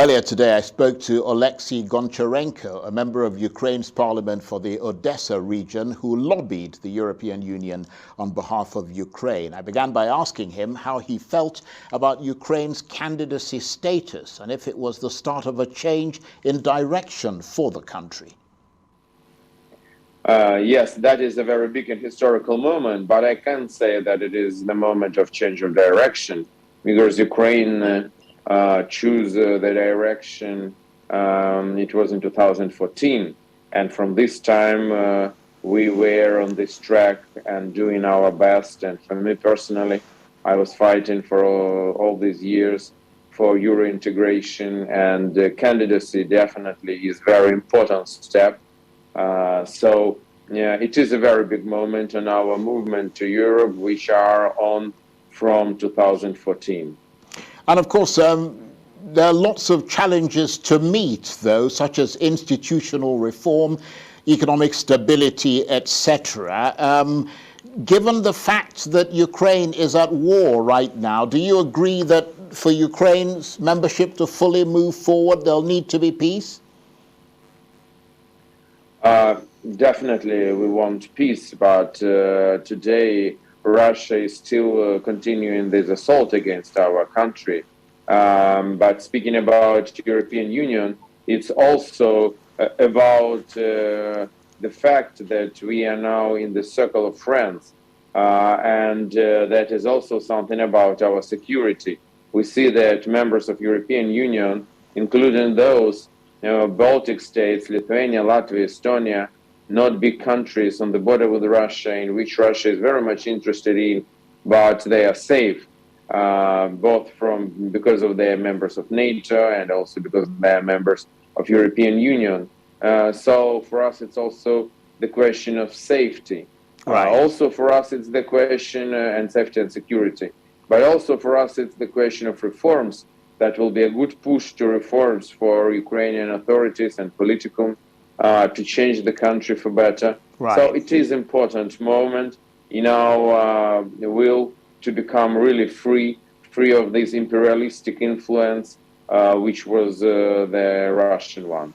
earlier today I spoke to Oleksiy Goncharenko, a member of Ukraine's parliament for the Odessa region, who lobbied the European Union on behalf of Ukraine. I began by asking him how he felt about Ukraine's candidacy status and if it was the start of a change in direction for the country. Yes, that is a very big and historical moment, but I can't say that it is the moment of change of direction, because Ukraine choose the direction, it was in 2014, and from this time we were on this track and doing our best. And for me personally, I was fighting for all these years for Euro integration, and candidacy definitely is a very important step. So yeah, it is a very big moment in our movement to Europe, which are on from 2014. And of course, there are lots of challenges to meet, though, such as institutional reform, economic stability, etc. Given the fact that Ukraine is at war right now, do you agree that for Ukraine's membership to fully move forward, there'll need to be peace? Definitely, we want peace, but today Russia is still continuing this assault against our country. But speaking about European Union, it's also about the fact that we are now in the circle of friends, and that is also something about our security. We see that members of European Union, including those Baltic states, Lithuania, Latvia, Estonia, not big countries on the border with Russia, in which Russia is very much interested in, but they are safe, both because of their members of NATO and also because they are members of European Union. So for us, it's also the question of safety. Right. Also for us, it's the question and safety and security. But also for us, it's the question of reforms. That will be a good push to reforms for Ukrainian authorities and political to change the country for better. Right. So it is important moment in our will to become really free of this imperialistic influence, which was the Russian one.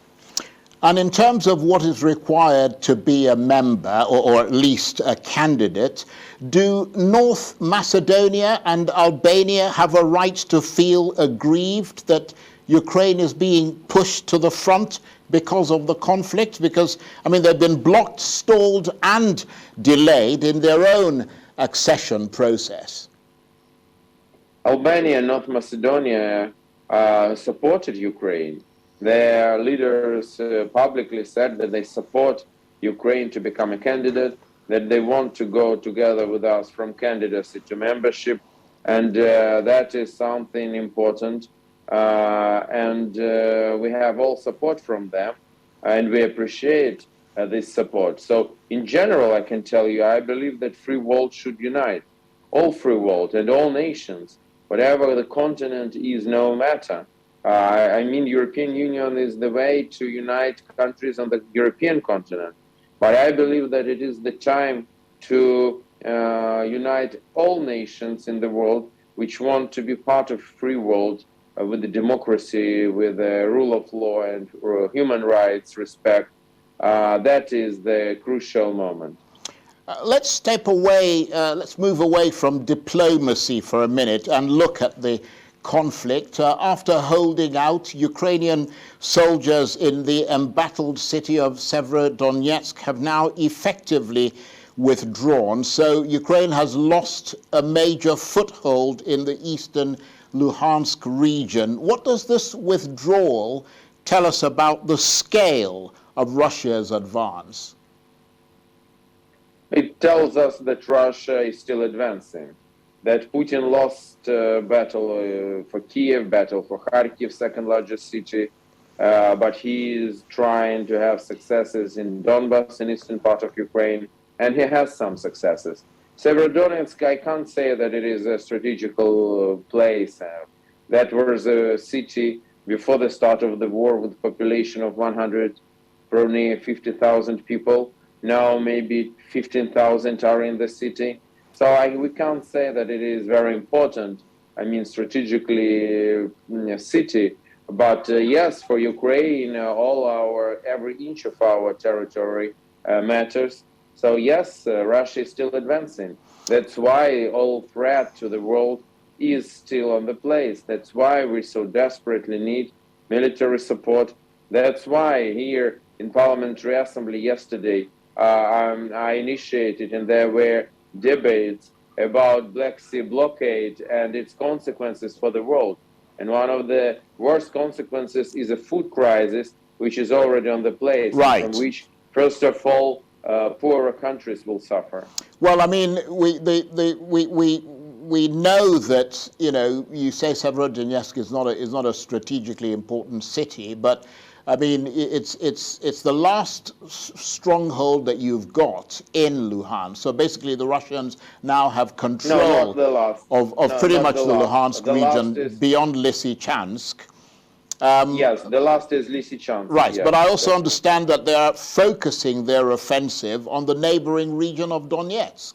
And in terms of what is required to be a member, or at least a candidate, do North Macedonia and Albania have a right to feel aggrieved that Ukraine is being pushed to the front because of the conflict? Because, I mean, they've been blocked, stalled, and delayed in their own accession process. Albania and North Macedonia supported Ukraine. Their leaders publicly said that they support Ukraine to become a candidate, that they want to go together with us from candidacy to membership, and that is something important. And we have all support from them, and we appreciate this support. So in general, I can tell you, I believe that free world should unite. All free world and all nations, whatever the continent is, no matter. I mean, European Union is the way to unite countries on the European continent. But I believe that it is the time to unite all nations in the world which want to be part of free world with the democracy, with the rule of law and human rights respect. That is the crucial moment. Let's step away, let's move away from diplomacy for a minute and look at the conflict. After holding out, Ukrainian soldiers in the embattled city of Severodonetsk have now effectively withdrawn. So Ukraine has lost a major foothold in the eastern Luhansk region. What does this withdrawal tell us about the scale of Russia's advance? It tells us that Russia is still advancing, that Putin lost battle for Kiev, battle for Kharkiv, second largest city, but he is trying to have successes in Donbas, in eastern part of Ukraine, and he has some successes. Severodonetsk, I can't say that it is a strategical place. That was a city before the start of the war with a population of 100, probably 50,000 people. Now maybe 15,000 are in the city. So we can't say that it is very important. I mean, strategically a city, But yes, for Ukraine, every inch of our territory matters. So yes, Russia is still advancing. That's why all threat to the world is still on the place. That's why we so desperately need military support. That's why here in Parliamentary Assembly yesterday, I initiated, and there were debates about Black Sea blockade and its consequences for the world. And one of the worst consequences is a food crisis, which is already on the place, and from Right. which, first of all, poorer countries will suffer. Well, I mean, we know that, you know, you say Severodonetsk is not a strategically important city, but I mean, it's the last stronghold that you've got in Luhansk. So basically, the Russians now have No, not control the last. of No, pretty not much the the last. Luhansk The last region is, beyond Lysychansk. yes, the last is Lysychansk. Right, but I Yes, also understand that they are focusing their offensive on the neighboring region of Donetsk.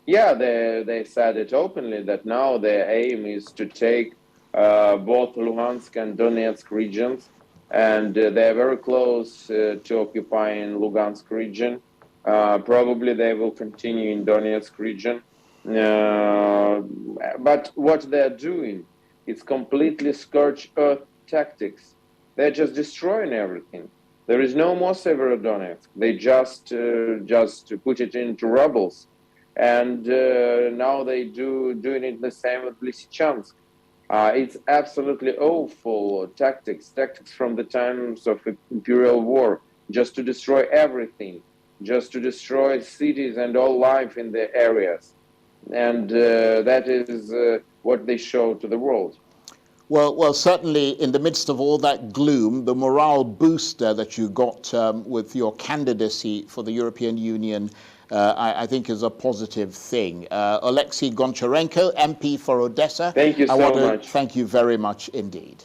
yeah, they said it openly that now their aim is to take both Luhansk and Donetsk regions, and they're very close to occupying Lugansk region. Probably they will continue in Donetsk region. But what they're doing is completely scorched earth tactics. They're just destroying everything. There is no more Severodonetsk. They just put it into rubbles, and now they doing it the same with Lysychansk. It's absolutely awful tactics from the times of imperial war, just to destroy everything, just to destroy cities and all life in the areas, and that is what they show to the world. Well, certainly in the midst of all that gloom, the morale booster that you got with your candidacy for the European Union, I think is a positive thing. Alexei Goncharenko, MP for Odessa, Thank you I want so to much. thank you very much indeed.